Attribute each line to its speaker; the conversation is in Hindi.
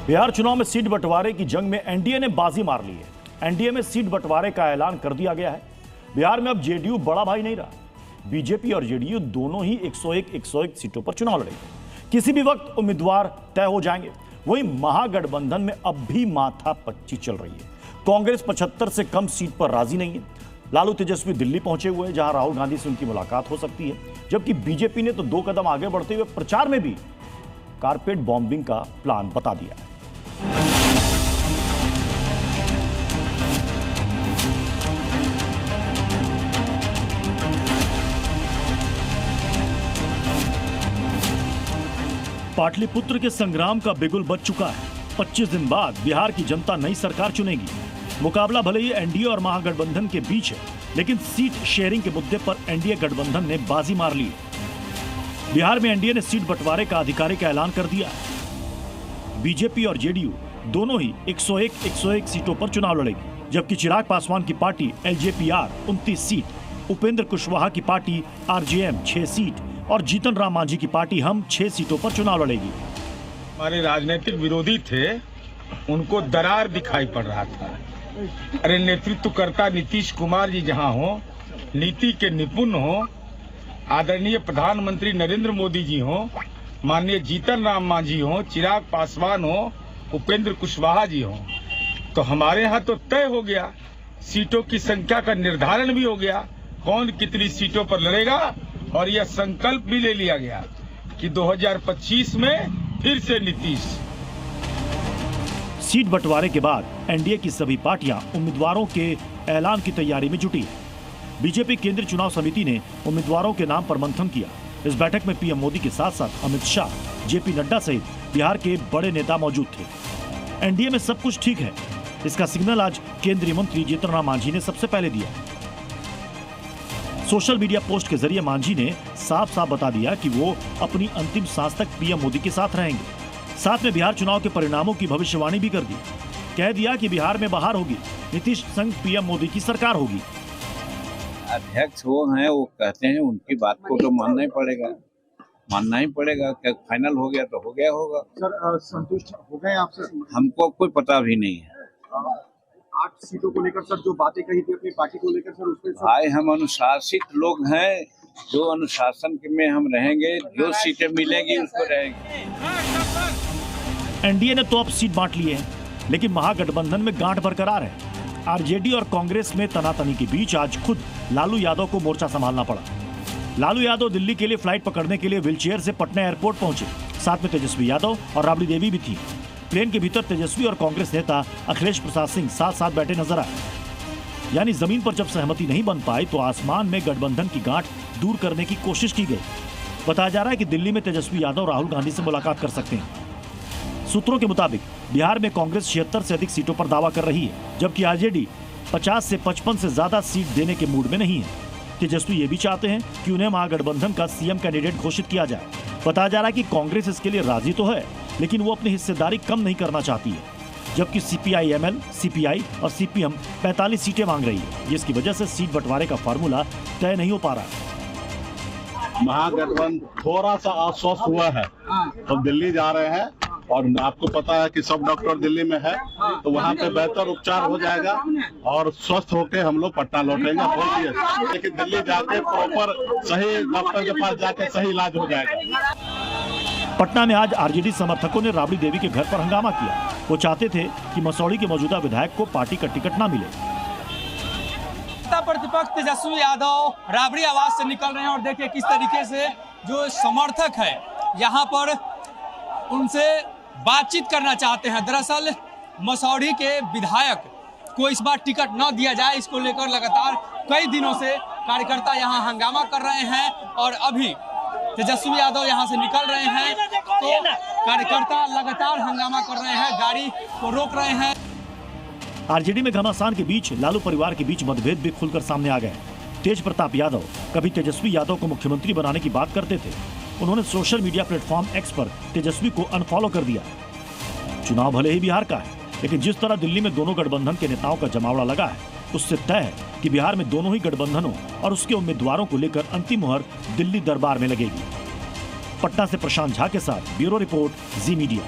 Speaker 1: बिहार चुनाव में सीट बंटवारे की जंग में एनडीए ने बाजी मार ली है। एनडीए में सीट बंटवारे का ऐलान कर दिया गया है। बिहार में अब जेडीयू बड़ा भाई नहीं रहा। बीजेपी और जेडीयू दोनों ही 101 सीटों पर चुनाव लड़ेंगे। किसी भी वक्त उम्मीदवार तय हो जाएंगे। वहीं महागठबंधन में अब भी माथापच्ची चल रही है। कांग्रेस 75 से कम सीट पर राजी नहीं है। लालू तेजस्वी दिल्ली पहुंचे हुए हैं, जहां राहुल गांधी से उनकी मुलाकात हो सकती है, जबकि बीजेपी ने तो 2 कदम आगे बढ़ते हुए प्रचार में भी कारपेट बॉम्बिंग का प्लान बता दिया है। पाटलिपुत्र के संग्राम का बिगुल बज चुका है। 25 दिन बाद बिहार की जनता नई सरकार चुनेगी। मुकाबला भले ही एनडीए और महागठबंधन के बीच है, लेकिन सीट शेयरिंग के मुद्दे पर एनडीए गठबंधन ने बाजी मार ली है। बिहार में एनडीए ने सीट बंटवारे का आधिकारिक ऐलान कर दिया है। बीजेपी और जेडीयू दोनों ही 101 सीटों पर चुनाव लड़ेगी, जबकि चिराग पासवान की party LJPR 29 seat, Upendra Kushwaha की पार्टी आरजेएम 6 सीट और जीतन राम मांझी की पार्टी हम 6 सीटों पर चुनाव लड़ेगी।
Speaker 2: हमारे राजनीतिक विरोधी थे, उनको दरार दिखाई पड़ रहा था। अरे नेतृत्वकर्ता नीतीश कुमार जी जहां हो, नीति के निपुण हो, आदरणीय प्रधानमंत्री नरेंद्र मोदी जी हो, माननीय जीतन राम मांझी हो, चिराग पासवान हो, उपेंद्र कुशवाहा जी हो, तो हमारे यहाँ तो तय हो गया। सीटों की संख्या का निर्धारण भी हो गया, कौन कितनी सीटों पर लड़ेगा, और यह संकल्प भी ले लिया गया कि 2025 में फिर से नीतीश।
Speaker 1: सीट बंटवारे के बाद एनडीए की सभी पार्टियां उम्मीदवारों के ऐलान की तैयारी में जुटी है। बीजेपी केंद्रीय चुनाव समिति ने उम्मीदवारों के नाम पर मंथन किया। इस बैठक में पीएम मोदी के साथ साथ अमित शाह, जेपी नड्डा सहित बिहार के बड़े नेता मौजूद थे। एनडीए में सब कुछ ठीक है, इसका सिग्नल आज केंद्रीय मंत्री जीतन राम मांझी ने सबसे पहले दिया। सोशल मीडिया पोस्ट के जरिए मांझी ने साफ साफ बता दिया कि वो अपनी अंतिम सांस तक पीएम मोदी के साथ रहेंगे। साथ में बिहार चुनाव के परिणामों की भविष्यवाणी भी कर दी। कह दिया कि बिहार में बहार होगी, नीतीश संग पीएम मोदी की सरकार होगी।
Speaker 3: अध्यक्ष वो हैं, वो कहते हैं, उनकी बात को तो मानना ही पड़ेगा। क्या फाइनल हो गया तो हो गया होगा।
Speaker 4: सर संतुष्ट हो गए आप सर?
Speaker 3: हमको कोई पता भी नहीं है।
Speaker 4: 8 सीटों को लेकर सर जो बातें कही थी अपनी पार्टी को लेकर सर, उसके
Speaker 3: भाई हम अनुशासित लोग हैं, जो अनुशासन में हम रहेंगे, जो सीटें मिलेंगी उसको रहेंगे।
Speaker 1: एनडीए ने तो अब सीट बांट ली है, लेकिन महागठबंधन में गांठ बरकरार है। आरजेडी और कांग्रेस में तनातनी के बीच आज खुद लालू यादव को मोर्चा संभालना पड़ा। लालू यादव दिल्ली के लिए फ्लाइट पकड़ने के लिए व्हीलचेयर से पटना एयरपोर्ट पहुंचे। साथ में तेजस्वी यादव और राबड़ी देवी भी थी। प्लेन के भीतर तेजस्वी और कांग्रेस नेता अखिलेश प्रसाद सिंह साथ साथ बैठे नजर आए। यानी जमीन पर जब सहमति नहीं बन पाई तो आसमान में गठबंधन की गांठ दूर करने की कोशिश की गई। बताया जा रहा है कि दिल्ली में तेजस्वी यादव राहुल गांधी से मुलाकात कर सकते हैं। सूत्रों के मुताबिक बिहार में कांग्रेस 76 से अधिक सीटों पर दावा कर रही है, जबकि आरजेडी 50 से 55 से ज्यादा सीट देने के मूड में नहीं है। तेजस्वी ये भी चाहते हैं कि उन्हें महागठबंधन का सीएम कैंडिडेट घोषित किया जाए। बताया जा रहा है कि कांग्रेस इसके लिए राजी तो है, लेकिन वो अपनी हिस्सेदारी कम नहीं करना चाहती है, जबकि सीपीआई-एमएल, सीपीआई और सीपीएम 45 सीटें मांग रही है, जिसकी वजह से सीट बंटवारे का फार्मूला तय नहीं हो पा रहा है।
Speaker 5: महागठबंधन थोड़ा सा आश्वस्त हुआ है, तो दिल्ली जा रहे हैं, और आपको पता है कि सब डॉक्टर दिल्ली में है, तो वहाँ पे बेहतर उपचार हो जाएगा और स्वस्थ होके हम लोग पटना लौटेंगे। लेकिन दिल्ली जाके प्रॉपर सही डॉक्टर के पास जाके सही इलाज हो जाएगा।
Speaker 1: पटना में आज आरजेडी समर्थकों ने राबड़ी देवी के घर पर हंगामा किया। वो चाहते थे कि मसौढ़ी के मौजूदा विधायक को पार्टी का टिकट न मिले।
Speaker 6: प्रतिपक्ष तेजस्वी यादव राबड़ी आवाज से निकल रहे हैं और देखिए किस तरीके से जो समर्थक है यहाँ पर उनसे बातचीत करना चाहते हैं। दरअसल मसौढ़ी के विधायक को इस बार टिकट न दिया जाए, इसको लेकर लगातार कई दिनों से कार्यकर्ता यहाँ हंगामा कर रहे हैं और अभी तेजस्वी यादव यहाँ से निकल रहे हैं तो कार्यकर्ता लगातार हंगामा कर रहे हैं, गाड़ी को रोक रहे हैं।
Speaker 1: आरजेडी में घमासान के बीच लालू परिवार के बीच मतभेद भी खुलकर सामने आ गए। तेज प्रताप यादव कभी तेजस्वी यादव को मुख्यमंत्री बनाने की बात करते थे। उन्होंने सोशल मीडिया प्लेटफॉर्म एक्स पर तेजस्वी को अनफॉलो कर दिया। चुनाव भले ही बिहार का है, लेकिन जिस तरह दिल्ली में दोनों गठबंधन के नेताओं का जमावड़ा लगा है, उससे तय है कि बिहार में दोनों ही गठबंधनों और उसके उम्मीदवारों को लेकर अंतिम मुहर दिल्ली दरबार में लगेगी। पटना से प्रशांत झा के साथ ब्यूरो रिपोर्ट, जी मीडिया।